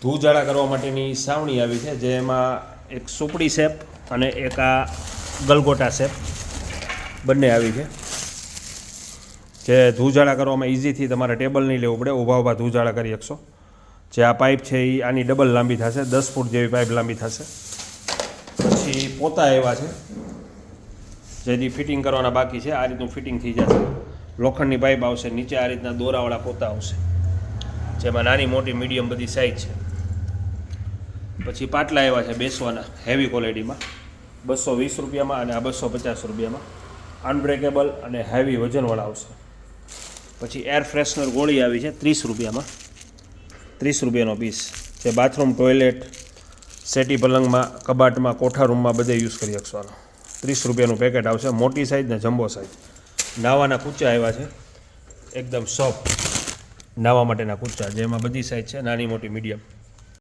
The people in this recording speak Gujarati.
ધૂજાળા કરવા માટેની સાવણી આવી છે, જેમાં એક સુપડી શેપ અને એક આ ગલગોટા શેપ બંને આવી છે, જે ધૂજાળા કરવામાં ઇઝીથી તમારે ટેબલ નહીં લેવું પડે, ઊભા ઊભા ધૂજાળા કરી શકશો. જે આ પાઇપ છે એ આની ડબલ લાંબી થશે, 10 ફૂટ જેવી પાઇપ લાંબી થશે. પછી પોતા એવા છે જેથી ફિટિંગ કરવાના બાકી છે, આ રીતનું ફિટિંગ થઈ જશે. લોખંડની પાઇપ આવશે, નીચે આ રીતના દોરાવાળા પોતા આવશે, જેમાં નાની મોટી મીડિયમ બધી સાઇઝ છે. પછી પાટલા એવા છે બેસવાના હેવી ક્વોલિટીમાં, 220 રૂપિયામાં અને આ 250 રૂપિયામાં. અનબ્રેકેબલ અને હેવી વજનવાળા આવશે. પછી એર ફ્રેશનર ગોળી આવી છે 30 રૂપિયામાં, 30 રૂપિયાનો પીસ, જે બાથરૂમ, ટોયલેટ, સેટી પલંગમાં, કબાટમાં, કોઠા રૂમમાં બધે યુઝ કરી શકશો. 30 રૂપિયાનું પેકેટ આવશે, મોટી સાઇઝ ને જમ્બો સાઇઝ. નાવાના કૂચા આવ્યા છે એકદમ સોફ્ટ નાવા માટેના કૂચા, જેમાં બધી સાઇઝ છે, નાની મોટી મીડિયમ.